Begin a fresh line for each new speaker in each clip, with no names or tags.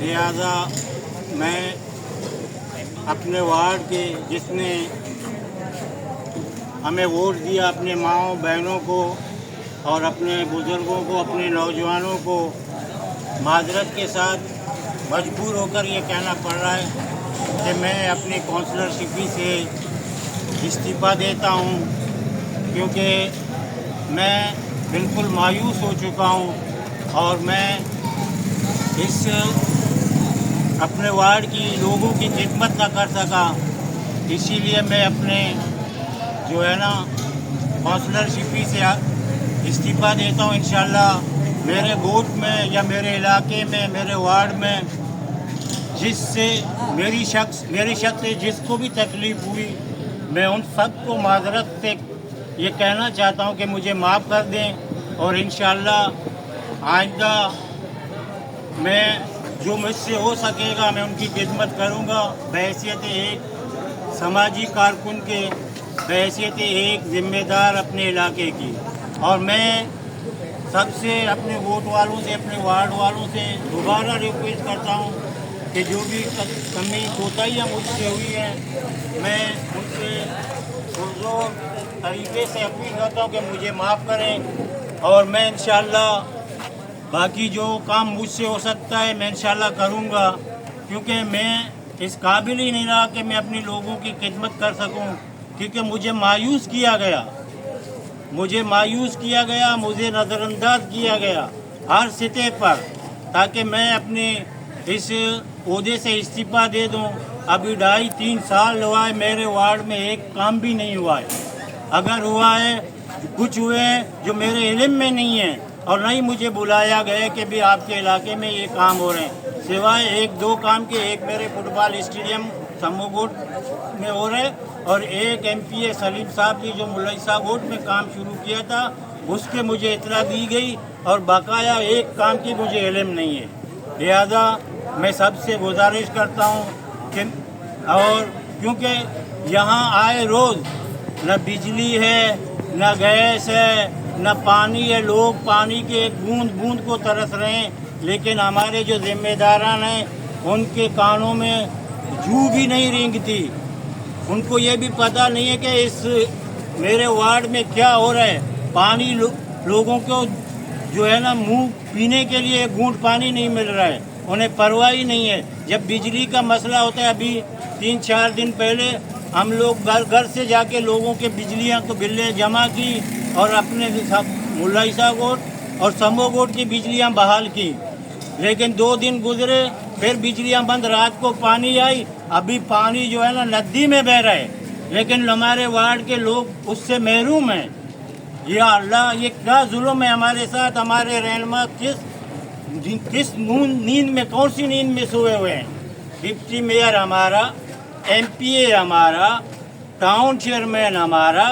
لہذا میں اپنے وارڈ کے جس نے ہمیں ووٹ دیا، اپنے ماؤں بہنوں کو اور اپنے بزرگوں کو، اپنے نوجوانوں کو معذرت کے ساتھ مجبور ہو کر یہ کہنا پڑ رہا ہے کہ میں اپنی کونسلرشپی سے استعفیٰ دیتا ہوں، کیونکہ میں بالکل مایوس ہو چکا ہوں اور میں اس اپنے وارڈ کی لوگوں کی خدمت نہ کر سکا، اسی لیے میں اپنے جو ہے نا کونسلرشپی سے استعفیٰ دیتا ہوں۔ انشاءاللہ میرے گوٹ میں یا میرے علاقے میں، میرے وارڈ میں جس سے میری شخص سے جس کو بھی تکلیف ہوئی، میں ان سب کو معذرت سے یہ کہنا چاہتا ہوں کہ مجھے معاف کر دیں، اور انشاءاللہ آئندہ میں جو مجھ سے ہو سکے گا میں ان کی خدمت کروں گا، بحیثیت ایک سماجی کارکن کے، بحیثیت ایک ذمہ دار اپنے علاقے کی۔ اور میں سب سے اپنے ووٹ والوں سے، اپنے وارڈ والوں سے دوبارہ ریکویسٹ کرتا ہوں کہ جو بھی کمی کوتاہیاں مجھ سے ہوئی ہیں، میں ان سے پرزور طریقے سے اپیل کرتا ہوں کہ مجھے معاف کریں، اور میں انشاءاللہ باقی جو کام مجھ سے ہو سکتا ہے میں انشاءاللہ کروں گا، کیونکہ میں اس قابل ہی نہیں رہا کہ میں اپنے لوگوں کی خدمت کر سکوں، کیونکہ مجھے مایوس کیا گیا، مجھے نظر انداز کیا گیا ہر سطح پر، تاکہ میں اپنے اس عہدے سے استعفیٰ دے دوں۔ ابھی 2.5-3 سال ہوا ہے، میرے وارڈ میں ایک کام بھی نہیں ہوا ہے، اگر ہوا ہے کچھ ہوئے ہیں جو میرے علم میں نہیں ہے، اور نہ ہی مجھے بلایا گیا کہ بھی آپ کے علاقے میں یہ کام ہو رہے ہیں، سوائے 1-2 کام کے۔ ایک میرے فٹ بال اسٹیڈیم سمو گوٹ میں ہو رہے، اور ایک MP سلیم صاحب کی جو ملیسا گوٹ میں کام شروع کیا تھا اس کے مجھے اطلاع دی گئی، اور باقاعدہ ایک کام کی مجھے علم نہیں ہے۔ لہذا میں سب سے گزارش کرتا ہوں کہ، اور کیونکہ یہاں آئے روز نہ بجلی ہے، نہ گیس ہے، نہ پانی ہے، لوگ پانی کے بوند بوند کو ترس رہے ہیں، لیکن ہمارے جو ذمہ داران ہیں ان کے کانوں میں جوں بھی نہیں رینگتی، ان کو یہ بھی پتہ نہیں ہے کہ اس میرے وارڈ میں کیا ہو رہا ہے۔ پانی لوگوں کو جو ہے نا منہ پینے کے لیے ایک گھونٹ پانی نہیں مل رہا ہے، انہیں پرواہ ہی نہیں ہے۔ جب بجلی کا مسئلہ ہوتا ہے، ابھی 3-4 دن پہلے ہم لوگ گھر سے جا کے لوگوں کے بجلیاں کو بلیں جمع کی، اور اپنے ملیسا گوٹ اور سمو گوٹ کی بجلیاں بحال کی، لیکن 2 دن گزرے پھر بجلیاں بند، رات کو پانی آئی، ابھی پانی جو ہے نا ندی میں بہہ رہا ہے، لیکن ہمارے وارڈ کے لوگ اس سے محروم ہیں۔ یا اللہ، یہ کیا ظلم ہے ہمارے ساتھ؟ ہمارے رہنما کس نیند میں، کون سی نیند میں سوئے ہوئے ہیں؟ ڈپٹی میئر ہمارا، MP ہمارا، ٹاؤن چیئرمین ہمارا،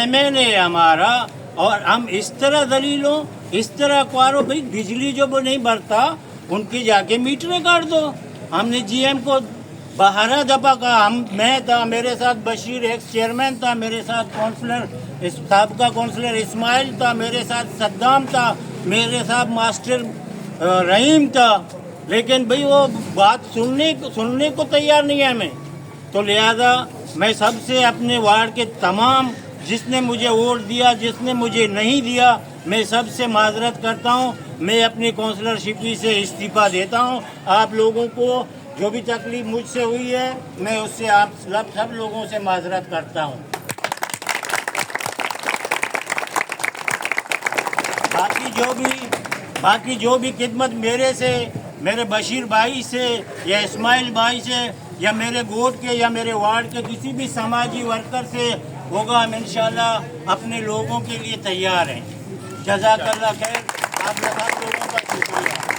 MLA ہمارا، اور ہم اس طرح ذلیل ہوں، اس طرح کوارو۔ بھائی بجلی جو نہیں بھرتا ان کی جا کے میٹریں کاٹ دو۔ ہم نے GM کو 12 دفعہ کہا، میں تھا، میرے ساتھ بشیر ایکس چیئرمین تھا، میرے ساتھ کونسلر سابقہ کونسلر اسماعیل تھا، میرے ساتھ صدام تھا، میرے ساتھ ماسٹر رحیم تھا، لیکن بھئی وہ بات سننے کو تیار نہیں ہے ہمیں۔ تو لہذا میں سب سے اپنے وارڈ کے تمام، جس نے مجھے ووٹ دیا، جس نے مجھے نہیں دیا، میں سب سے معذرت کرتا ہوں، میں اپنی کونسلرشپی سے استعفیٰ دیتا ہوں۔ آپ لوگوں کو جو بھی تکلیف مجھ سے ہوئی ہے، میں اس سے آپ سب لوگوں سے معذرت کرتا ہوں۔ باقی جو بھی خدمت میرے سے، میرے بشیر بھائی سے یا اسماعیل بھائی سے یا میرے گوٹ کے یا میرے وارڈ کے کسی بھی سماجی ورکر سے ہوگا، ہم انشاءاللہ اپنے لوگوں کے لیے تیار ہیں۔ جزاک اللہ خیر، آپ سب لوگوں کا شکریہ۔